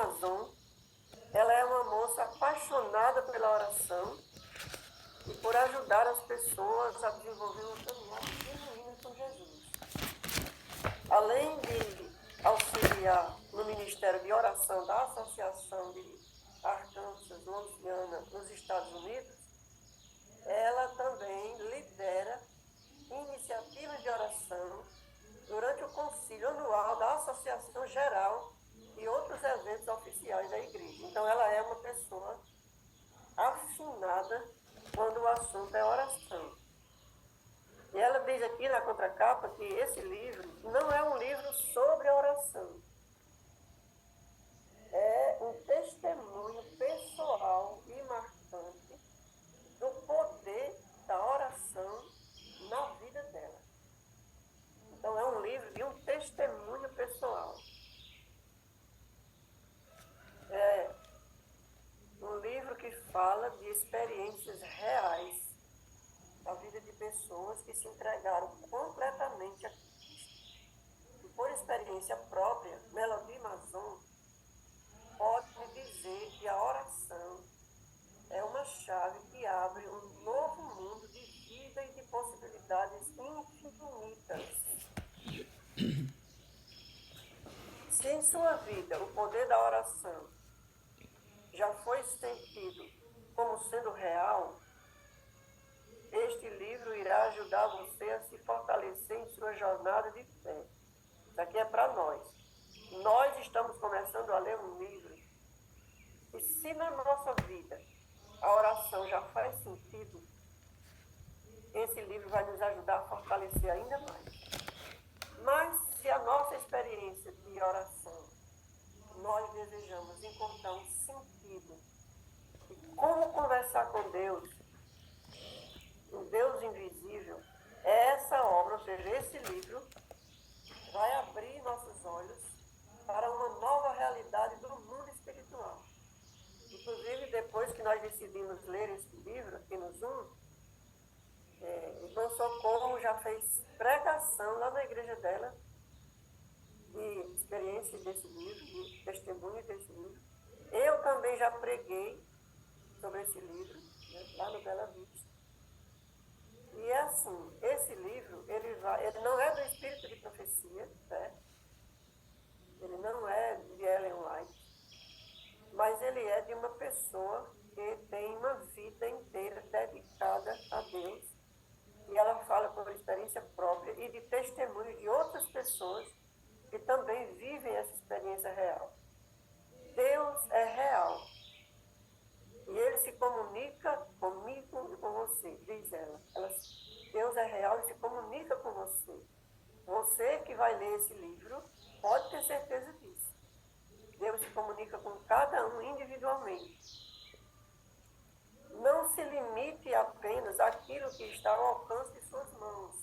Mazon. Ela é uma moça apaixonada pela oração e por ajudar as pessoas a desenvolver uma caminhada genuína com Jesus. Além de auxiliar no Ministério de Oração da Associação de Arkansas, Louisiana, nos Estados Unidos, ela também lidera iniciativas de oração durante o concílio anual da Associação Geral e outros eventos oficiais da igreja. Então, ela é uma pessoa afinada quando o assunto é oração. E ela diz aqui na contracapa que esse livro não é um livro sobre oração. É um testemunho pessoal e marcante do poder da oração na vida dela. Então, é um livro de um testemunho pessoal. É um livro que fala de experiências reais da vida de pessoas que se entregaram completamente a Cristo. E por experiência própria, Melody Mazon pode dizer que a oração é uma chave que abre um novo mundo de vida e de possibilidades infinitas. Se em sua vida o poder da oração já foi sentido como sendo real, este livro irá ajudar você a se fortalecer em sua jornada de fé. Isso aqui é para nós. Nós estamos começando a ler um livro e se na nossa vida a oração já faz sentido, esse livro vai nos ajudar a fortalecer ainda mais. Mas se a nossa experiência de oração, nós desejamos encontrar um sentido e como conversar com Deus, o Deus invisível, é essa obra, ou seja, esse livro vai abrir nossos olhos para uma nova realidade do mundo espiritual. Inclusive, depois que nós decidimos ler esse livro aqui no Zoom, Irmã Socorro já fez pregação lá na igreja dela, de experiência desse livro, de testemunho desse livro. Eu também já preguei sobre esse livro, né, lá no Bela Vista. E é assim, esse livro, ele não é do espírito de profecia, né? Ele não é de Ellen White, mas ele é de uma pessoa que tem uma vida inteira dedicada a Deus. E ela fala por experiência própria e de testemunho de outras pessoas que também vivem essa experiência real. Deus é real. E ele se comunica comigo e com você, diz ela. Deus é real e se comunica com você. Você que vai ler esse livro, pode ter certeza disso. Deus se comunica com cada um individualmente. Não se limite apenas àquilo que está ao alcance de suas mãos.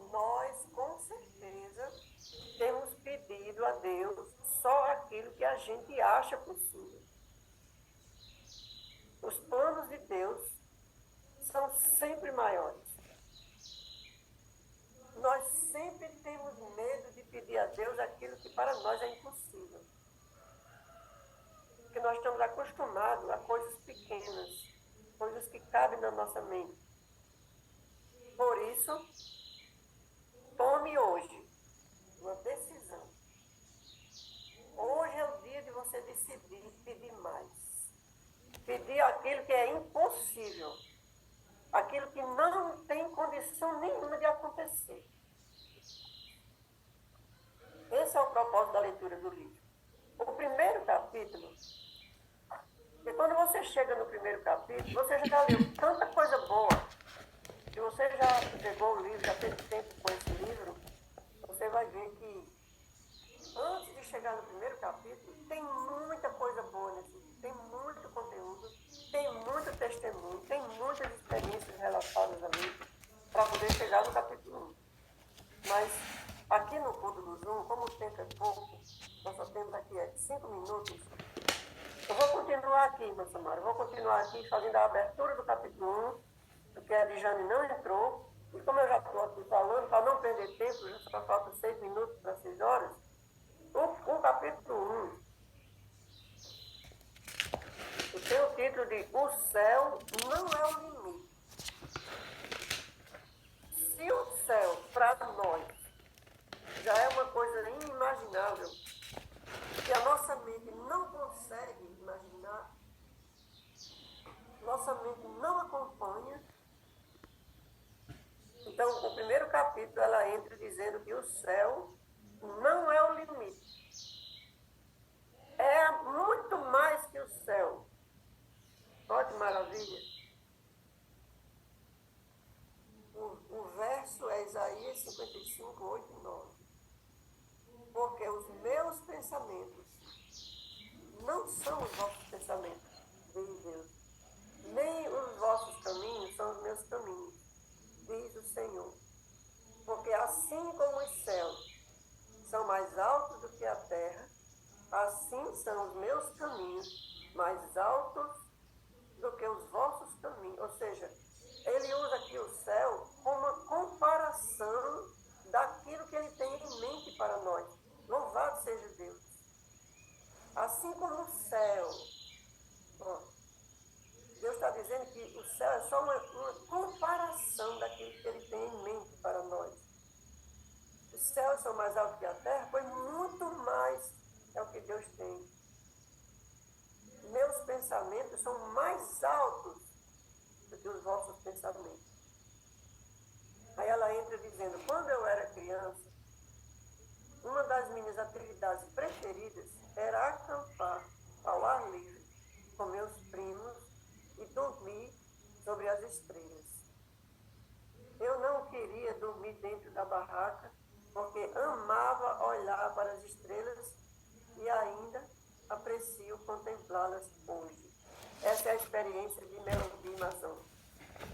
Nós, com certeza, temos pedido a Deus só aquilo que a gente acha possível. Os planos de Deus são sempre maiores. Nós sempre temos medo de pedir a Deus aquilo que para nós é impossível. Porque nós estamos acostumados a coisas pequenas, coisas que cabem na nossa mente. Por isso, tome hoje uma decisão. Hoje é o dia de você decidir pedir mais. Pedir aquilo que é impossível. Aquilo que não tem condição nenhuma de acontecer. Esse é o propósito da leitura do livro. O primeiro capítulo, e quando você chega no primeiro capítulo, você já leu tanta coisa boa. Se você já pegou o livro, já teve tempo com esse livro, você vai ver que antes de chegar no primeiro capítulo, tem muita coisa boa nesse livro, tem muito conteúdo, tem muito testemunho, tem muitas experiências relatadas ali para poder chegar no capítulo 1. Mas aqui no culto do Zoom, como o tempo é pouco, nós só temos aqui 5 minutos, eu vou continuar aqui, irmã Samara, eu vou continuar aqui fazendo a abertura do capítulo 1, porque a Lijane não entrou, e como eu já estou aqui falando, para não perder tempo, já só falta 6 minutos para 6 horas, o capítulo 1 título de O Céu Não é o Limite. Se o céu, para nós, já é uma coisa inimaginável, que a nossa mente não consegue imaginar, nossa mente não acompanha. Então, o primeiro capítulo, ela entra dizendo que o céu não é o limite. É muito mais que o céu. Olha que maravilha. O verso é Isaías 55, 8 e 9. Porque os meus pensamentos não são os vossos pensamentos, diz Deus. Nem os vossos caminhos são os meus caminhos, diz o Senhor. Porque assim como os céus são mais altos do que a terra, assim são os meus caminhos mais altos do que os vossos caminhos. Ou seja, ele usa aqui o céu como uma comparação daquilo que ele tem em mente para nós. Louvado seja Deus. Assim como o céu, ó, Deus está dizendo que o céu é só uma comparação daquilo que ele tem em mente para nós. Os céus são mais altos que a terra, pois muito mais é o que Deus tem. Meus pensamentos são mais altos do que os vossos pensamentos. Aí ela entra dizendo, quando eu era criança, uma das minhas atividades preferidas era acampar ao ar livre com meus primos e dormir sobre as estrelas. Eu não queria dormir dentro da barraca, porque amava olhar para as estrelas e ainda aprecio contemplá-las hoje. Essa é a experiência de Melody Mason.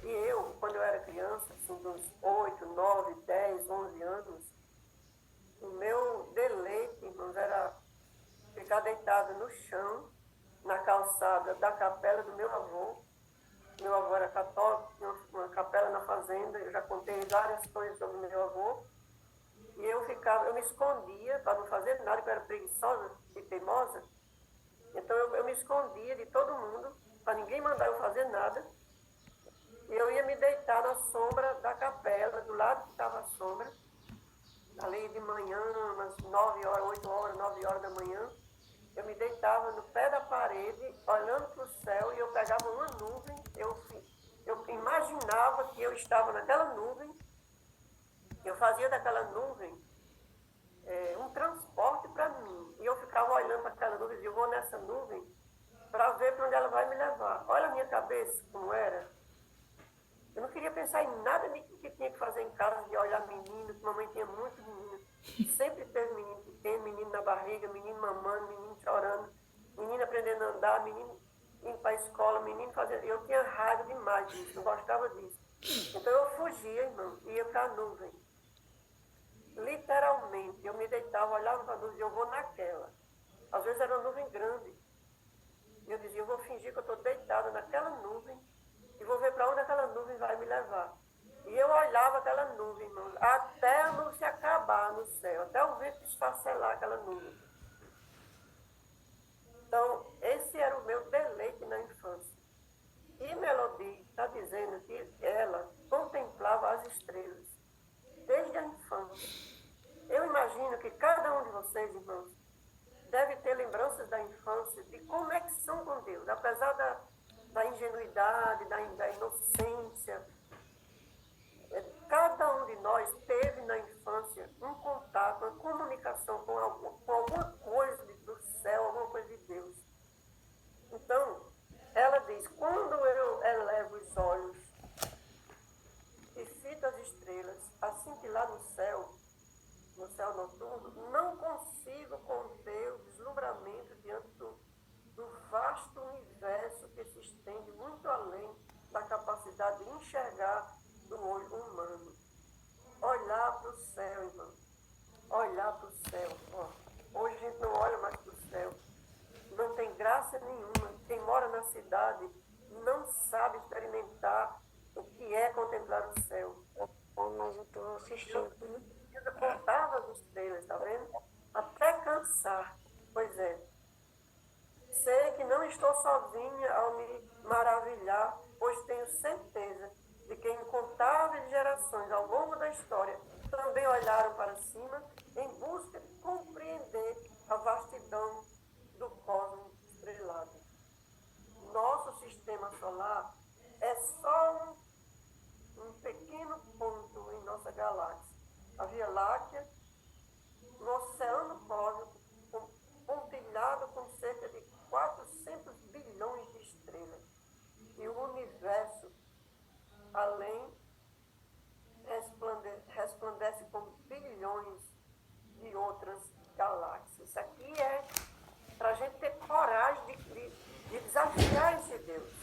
E eu, quando eu era criança, assim, de uns 8, 9, 10, 11 anos, o meu deleite, irmãos, era ficar deitado no chão, na calçada da capela do meu avô. Meu avô era católico, tinha uma capela na fazenda, eu já contei várias coisas sobre meu avô. E eu me escondia para não fazer nada, porque eu era preguiçosa e teimosa. Então eu me escondia de todo mundo, para ninguém mandar eu fazer nada. E eu ia me deitar na sombra da capela, do lado que estava a sombra, ali de manhã, umas 9 horas, 8 horas, 9 horas da manhã. Eu me deitava no pé da parede, olhando para o céu, e eu pegava uma nuvem, eu imaginava que eu estava naquela nuvem, eu fazia daquela nuvem um transporte para mim. E eu ficava olhando para aquela nuvem e dizia, eu vou nessa nuvem para ver para onde ela vai me levar. Olha a minha cabeça, como era. Eu não queria pensar em nada que tinha que fazer em casa, de olhar menino, que mamãe tinha muito menino. Sempre teve menino pequeno, menino na barriga, menino mamando, menino chorando, menino aprendendo a andar, menino indo para a escola, menino fazendo... Eu tinha raiva demais disso, não gostava disso. Então eu fugia, irmão, ia para a nuvem. Literalmente, eu me deitava, olhava para a nuvem e eu vou naquela. Às vezes era uma nuvem grande. E eu dizia, eu vou fingir que eu estou deitada naquela nuvem e vou ver para onde aquela nuvem vai me levar. E eu olhava aquela nuvem, irmão, até a nuvem se acabar no céu, até o vento esfacelar aquela nuvem. Então, esse era o meu deleite na infância. E Melody está dizendo que ela contemplava as estrelas desde a infância. Eu imagino que cada um de vocês, irmãos, deve ter lembranças da infância, de conexão com Deus, apesar da ingenuidade, da inocência. Cada um de nós teve na infância um contato, uma comunicação com alguma coisa do céu, alguma coisa de Deus. Então, ela diz, quando eu elevo os olhos e fito as estrelas, assim que lá no céu noturno, não consigo conter o deslumbramento diante do vasto universo que se estende muito além da capacidade de enxergar do olho humano. Olhar para o céu, irmão. Olhar para o céu. Ó. Hoje a gente não olha mais para o céu. Não tem graça nenhuma. Quem mora na cidade não sabe experimentar o que é contemplar o céu. Mas eu estou assistindo. Eu contava as estrelas, tá vendo? Até cansar. Pois é. Sei que não estou sozinha ao me maravilhar, pois tenho certeza de que incontáveis gerações ao longo da história também olharam para cima em busca de compreender a vastidão do cosmos estrelado. Nosso sistema solar é só um pequeno ponto em nossa galáxia. A Via Láctea, no oceano cósmico, pontilhado com cerca de 400 bilhões de estrelas. E o universo, além, resplandece com bilhões de outras galáxias. Isso aqui é para a gente ter coragem de desafiar esse Deus.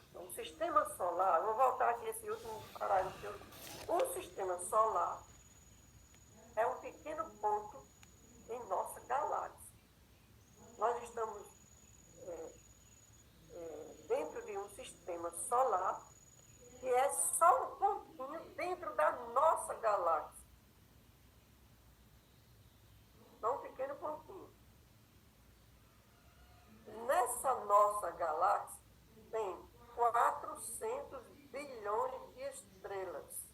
Então, o sistema solar, vou voltar aqui esse último parágrafo. O sistema solar é um pequeno ponto em nossa galáxia. Nós estamos dentro de um sistema solar que é só um pontinho dentro da nossa galáxia. Só um pequeno pontinho. Nessa nossa galáxia tem 400 bilhões de estrelas.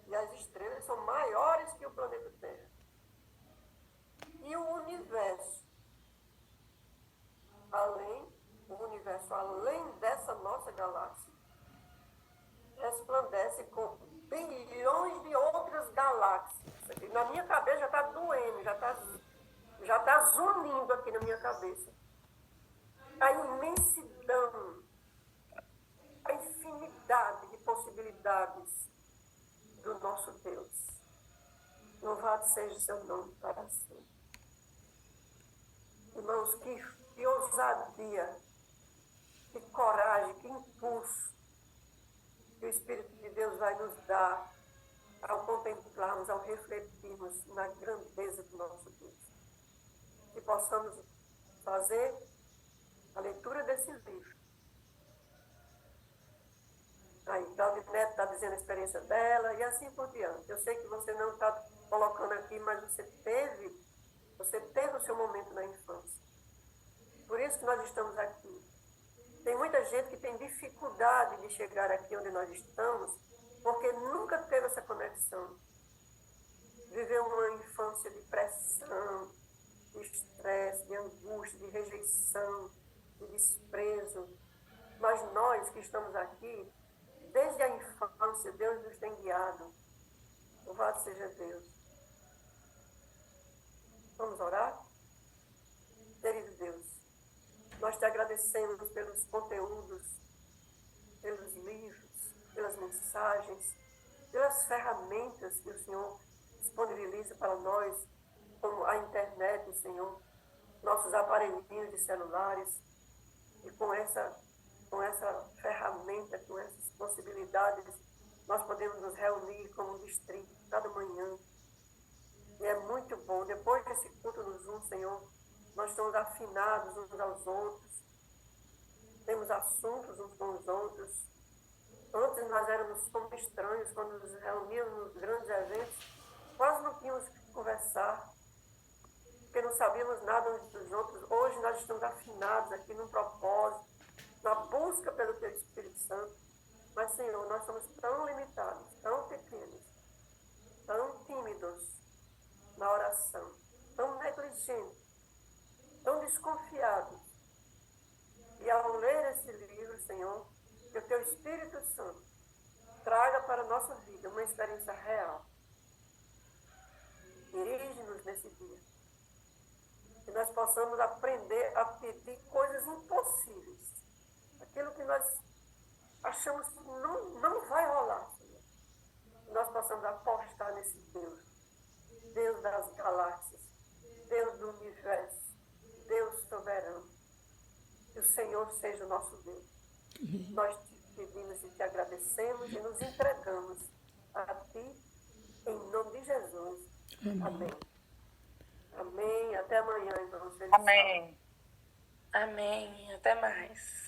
E as estrelas são maiores que o planeta Terra. E o universo, além dessa nossa galáxia, resplandece com bilhões de outras galáxias. Aqui, na minha cabeça já está doendo, já tá zunindo aqui na minha cabeça. A imensidão, a infinidade de possibilidades do nosso Deus. Louvado seja o seu nome para sempre. Irmãos, que ousadia, que coragem, que impulso que o Espírito de Deus vai nos dar ao contemplarmos, ao refletirmos na grandeza do nosso Deus. Que possamos fazer a leitura desse livro. Aí, Claudinete está dizendo a experiência dela e assim por diante. Eu sei que você não está colocando aqui, mas você teve o seu momento na infância. Por isso que nós estamos aqui. Tem muita gente que tem dificuldade de chegar aqui onde nós estamos, porque nunca teve essa conexão. Viveu uma infância de pressão, de estresse, de angústia, de rejeição, de desprezo. Mas nós que estamos aqui, desde a infância, Deus nos tem guiado. Louvado seja Deus. Vamos orar? Querido Deus, nós te agradecemos pelos conteúdos, pelos livros, pelas mensagens, pelas ferramentas que o Senhor disponibiliza para nós, como a internet, Senhor, nossos aparelhinhos de celulares, e com essa ferramenta, com essas possibilidades, nós podemos nos reunir como um distrito cada manhã. E é muito bom. Depois desse culto no Zoom, Senhor, nós estamos afinados uns aos outros, temos assuntos uns com os outros. Antes nós éramos como estranhos, quando nos reuníamos nos grandes eventos, quase não tínhamos que conversar, porque não sabíamos nada uns dos outros. Hoje nós estamos afinados aqui num propósito, na busca pelo Teu Espírito Santo. Mas, Senhor, nós somos tão limitados, tão pequenos, tão tímidos na oração, tão negligentes, tão desconfiados. E ao ler esse livro, Senhor, que o Teu Espírito Santo traga para a nossa vida uma experiência real. Dirige-nos nesse dia. Que nós possamos aprender a pedir coisas impossíveis. Aquilo que nós achamos que não vai rolar, Senhor. Que nós possamos apostar nesse Deus. Deus das galáxias. Deus do universo. Deus soberano. Que o Senhor seja o nosso Deus. Nós te pedimos e te agradecemos e nos entregamos a Ti, em nome de Jesus. Amém. Amém. Até amanhã, irmãos. Amém. Amém. Até mais.